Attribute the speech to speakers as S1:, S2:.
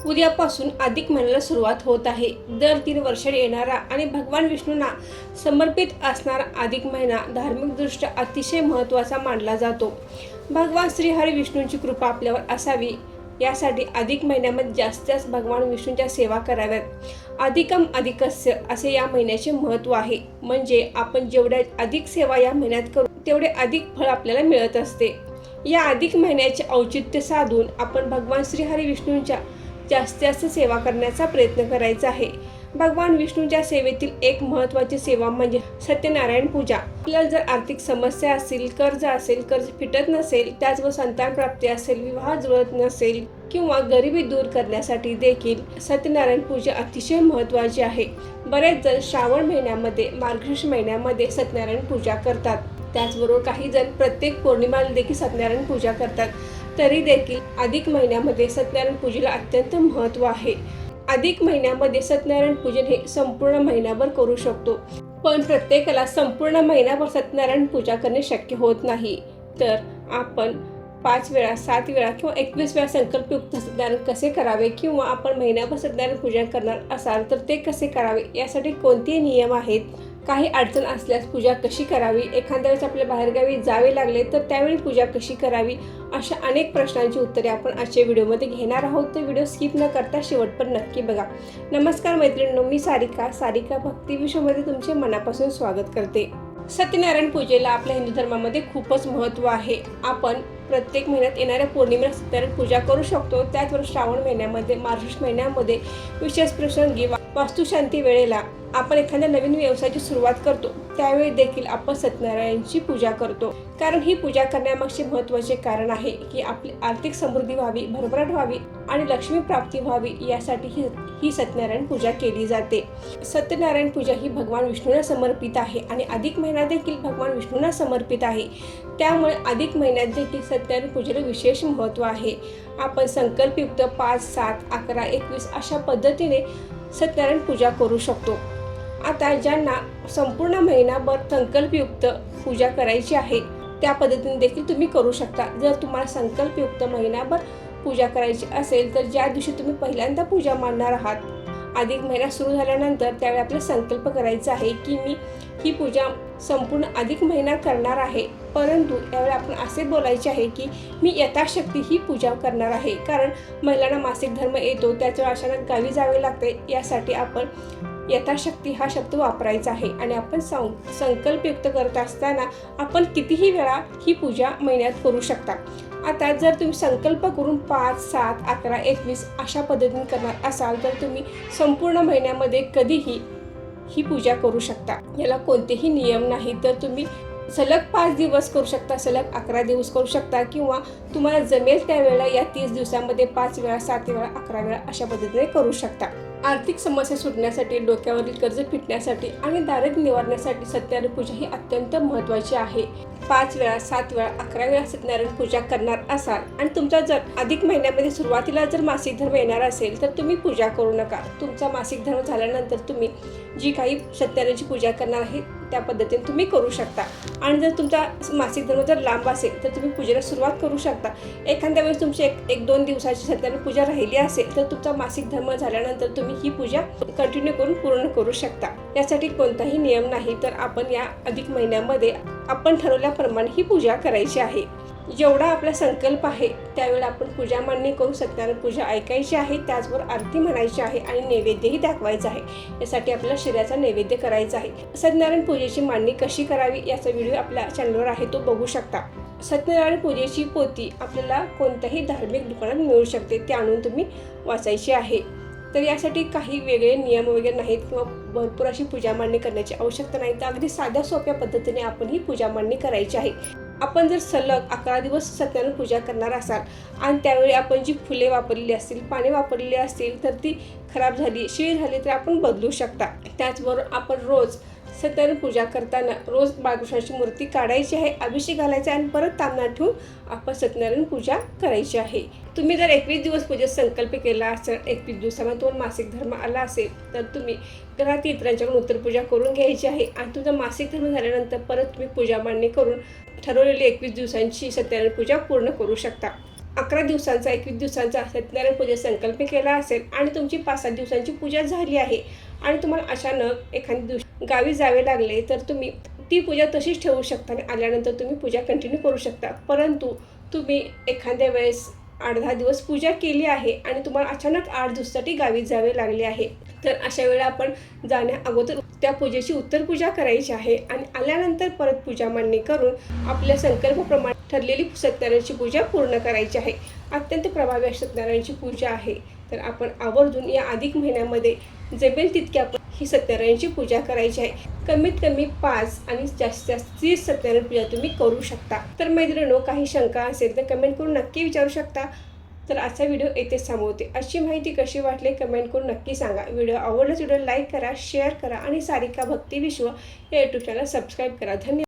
S1: उद्यापासून अधिक महिन्याला सुरुवात होत आहे. दर 3 वर्षांनी येणारा आणि भगवान विष्णूंना समर्पित असणारा अधिक महिना धार्मिकदृष्ट्या अतिशय महत्त्वाचा मानला जातो. भगवान श्रीहरी विष्णूंची कृपा आपल्यावर असावी यासाठी अधिक महिन्यामध्ये जास्तीत जास्त भगवान विष्णूंच्या सेवा कराव्यात. अधिकम अधिकस्य असे या महिन्याचे महत्त्व आहे. म्हणजे आपण जेवढ्या अधिक सेवा या महिन्यात करू तेवढे अधिक फळ आपल्याला मिळत असते. या अधिक महिन्याचे औचित्य साधून आपण भगवान श्रीहरी विष्णूंच्या जास्तीत जास्त सेवा करण्याचा प्रयत्न करायचा आहे. भगवान विष्णूंच्या सेवेतील एक महत्त्वाची सेवा म्हणजे सत्यनारायण पूजा. आपल्याला जर आर्थिक समस्या असेल, कर्ज फिटत नसेल, त्याचबरोबर संतान प्राप्ती असेल, विवाह जुळत नसेल किंवा गरिबी दूर करण्यासाठी देखील सत्यनारायण पूजा अतिशय महत्त्वाची आहे. बरेच जण श्रावण महिन्यामध्ये, मार्गशीर्ष महिन्यामध्ये सत्यनारायण पूजा करतात. त्याचबरोबर काही जण प्रत्येक पौर्णिमेला देखील सत्यनारायण पूजा करतात. तरी देखील अधिक महिन्यामध्ये सत्यनारायण पूजेला अत्यंत महत्त्व आहे. अधिक महिन्यामध्ये सत्यनारायण पूजन हे संपूर्ण महिनाभर करू शकतो. पण प्रत्येकाला संपूर्ण महिनाभर सत्यनारायण पूजा करणे शक्य होत नाही. तर आपण 5 वेळा, 7 वेळा किंवा 21 वेळा संकल्पयुक्त सत्यनारायण कसे करावे किंवा आपण महिनाभर सत्यनारायण पूजन करणार असाल तर ते कसे करावे यासाठी कोणते नियम आहेत, काही अडचण असल्यास पूजा कशी करावी, एखाद्या वेळेस आपल्या बाहेरगावी जावे लागले तर त्यावेळी पूजा कशी करावी, अशा अनेक प्रश्नांची उत्तरे आपण आजच्या व्हिडिओमध्ये घेणार आहोत. तर व्हिडिओ स्किप न करता शेवटपर्यंत नक्की बघा. नमस्कार मैत्रिणींनो, मी सारिका भक्ती विश्वमध्ये तुमचे मनापासून स्वागत करते. सत्यनारायण पूजेला आपल्या हिंदू धर्मामध्ये खूपच महत्त्व आहे. आपण प्रत्येक महिन्यात येणाऱ्या पौर्णिमेला सत्यनारायण पूजा करू शकतो. त्याचबरोबर श्रावण महिन्यामध्ये, मार्गशीर्ष महिन्यामध्ये विशेष प्रसंगी, वास्तुशांती वेळेला आपण एखाद्या नवीन व्यवसायाची सुरुवात करतो त्यावेळी देखील आपण सत्यनारायणची पूजा करतो. कारण ही पूजा करण्यामागचे महत्त्वाचे कारण आहे की आपली आर्थिक समृद्धी व्हावी, भरभराट व्हावी आणि लक्ष्मी प्राप्ती व्हावी यासाठी ही सत्यनारायण पूजा केली जाते. सत्यनारायण पूजा ही भगवान विष्णूंना समर्पित आहे आणि अधिक महिना देखील भगवान विष्णूंना समर्पित आहे. त्यामुळे अधिक महिन्यात देखील सत्यनारायण पूजेला विशेष महत्त्व आहे. आपण संकल्पयुक्त 5, 7, 11, 21 अशा पद्धतीने सत्यनारायण पूजा करू शकतो. आता ज्यांना संपूर्ण महिनाभर संकल्पयुक्त पूजा करायची आहे त्या पद्धतीने देखील तुम्ही करू शकता. जर तुम्हाला संकल्पयुक्त महिनाभर पूजा करायची असेल तर ज्या दिवशी तुम्ही पहिल्यांदा पूजा मांडणार आहात, अधिक महिना सुरू झाल्यानंतर त्यावेळी आपल्याला संकल्प करायचा आहे की मी ही पूजा संपूर्ण अधिक महिना करणार आहे. परंतु यावेळी आपण असे बोलायचे आहे की मी यथाशक्ती ही पूजा करणार आहे. कारण महिलांना मासिक धर्म येतो, त्याच्यावर अचानक गावी जावे लागते. यासाठी आपण यथाशक्ती हा शब्द वापरायचा आहे. आणि आपण संकल्पयुक्त करत असताना आपण कितीही वेळा ही पूजा महिन्यात करू शकता. आता जर तुम्ही संकल्प करून 5, 7, 11, 21 अशा पद्धतीने करणार असाल तर तुम्ही संपूर्ण महिन्यामध्ये कधीही ही पूजा करू शकता. याला कोणतेही नियम नाही. तर तुम्ही सलग 5 दिवस करू शकता, सलग 11 दिवस करू शकता किंवा तुम्हाला जमेल त्यावेळेला या 30 दिवसामध्ये 5 वेळा, 7 वेळा, 11 वेळा अशा पद्धतीने करू शकता. आर्थिक समस्या सुटण्यासाठी, डोक्यावरील कर्ज फिटण्यासाठी आणि दारिद्र्य निवारण्यासाठी सत्यनारायण पूजा ही अत्यंत महत्त्वाची आहे. 5 वेळा, 7 वेळा, 11 वेळा सत्यनारायण पूजा करणार असाल आणि तुमचा जर अधिक महिन्यामध्ये सुरुवातीला जर मासिक धर्म येणार असेल तर तुम्ही पूजा करू नका. तुमचा मासिक धर्म झाल्यानंतर तुम्ही जी काही सत्यनारायणची पूजा करणार आहे त्या पद्धतीने तुम्ही करू शकता. आणि जर तुमचा मासिक धर्म जर लांब असेल तर तुम्ही पूजेला सुरुवात करू शकता. एखाद्या वेळेस तुमची 1-2 दिवसाची सत्यनारायण पूजा राहिली असेल तर तुमचा मासिक धर्म झाल्यानंतर तुम्ही ही पूजा कंटिन्यू करून पूर्ण करू शकता. यासाठी कोणताही नियम नाही. तर आपण या अधिक महिन्यामध्ये आपण ठरवल्याप्रमाणे ही पूजा करायची आहे. जेवढा आपला संकल्प आहे त्यावेळेला आपण पूजा मांडणी करून सत्यनारायण पूजा ऐकायची आहे. त्याचबरोबर आरती म्हणायची आहे आणि नैवेद्यही दाखवायचा आहे. यासाठी आपल्याला शिऱ्याचा नैवेद्य करायचा आहे. सत्यनारायण पूजेची मांडणी कशी करावी याचा व्हिडिओ आपल्या चॅनलवर आहे, तो बघू शकता. सत्यनारायण पूजेची पोथी आपल्याला कोणत्याही धार्मिक दुकानात मिळू शकते, ते आणून तुम्ही वाचायची आहे. तर यासाठी काही वेगळे नियम वगैरे नाहीत किंवा भरपूर अशी पूजा मांडणी करण्याची आवश्यकता नाही. तर अगदी साध्या सोप्या पद्धतीने आपण ही पूजा मांडणी करायची आहे. आपण जर सलग 11 दिवस सत्यनारायण पूजा करणार असाल आणि त्यावेळी आपण जी फुले वापरलेली असतील, पाने वापरलेली असतील तर ती खराब झाली, शिळी झाली तर आपण बदलू शकता. त्याचबरोबर आपण रोज सत्यनारायण पूजा करताना रोज बाळकृष्णाची मूर्ती काढायची आहे, अभिषेक घालायचा आणि परत तांदूळ ठेवून आपण सत्यनारायण पूजा करायची आहे. तुम्ही जर 21 दिवस पूजेत संकल्प केला असेल, 21 दिवसामध्ये तुम्हाला मासिक धर्म आला असेल तर तुम्ही घरात इतरांच्याकडून उत्तरपूजा करून घ्यायची आहे. आणि तुमचा मासिक धर्म झाल्यानंतर परत तुम्ही पूजा मांडणी करून ठरवलेली 21 दिवसांची सत्यनारायण पूजा पूर्ण करू शकता. 11 दिवसांचा 21 दिवसांचा सत्यनारायण पूजेचा संकल्प केला असेल आणि तुमची 5-7 दिवसांची पूजा झाली आहे आणि तुम्हाला अचानक एखाद्या दिवशी गावी जावे लागले, तर तुम्ही ती पूजा तशीच ठेवू शकता आणि आल्यानंतर तुम्ही पूजा कंटिन्यू करू शकता. परंतु तुम्ही एखाद्या वेळेस 8-10 दिवस पूजा केली आहे आणि तुम्हाला अचानक 8 दिवसासाठी गावी जावे लागले आहे, तर अशा वेळेला आपण जाण्या अगोदर त्या पूजेची उत्तर पूजा करायची आहे आणि आल्यानंतर परत पूजा मांडणी करून आपल्या संकल्पाप्रमाणे ठरलेली सत्यनारायणची पूजा पूर्ण करायची आहे. अत्यंत प्रभावी अशी सत्यनारायणची पूजा आहे. तर आपण आवर्जून या अधिक महिन्यामध्ये जमेल तितकी आपण ही सत्यनारायणची पूजा करायची आहे. कमीत कमी 5 आणि जास्तीत जास्त 30 सत्यनारायण पूजा तुम्ही करू शकता. तर मैत्रिणींनो, काही शंका असेल तर कमेंट करून नक्की विचारू शकता. तर आजचा व्हिडिओ येथेच थांबवते. अशी माहिती कशी वाटली कमेंट करून नक्की सांगा. व्हिडिओ आवडल्यास व्हिडिओ लाईक करा, शेअर करा आणि सारिका भक्ती विश्व या यूट्यूब चॅनल सबस्क्राईब करा. धन्यवाद.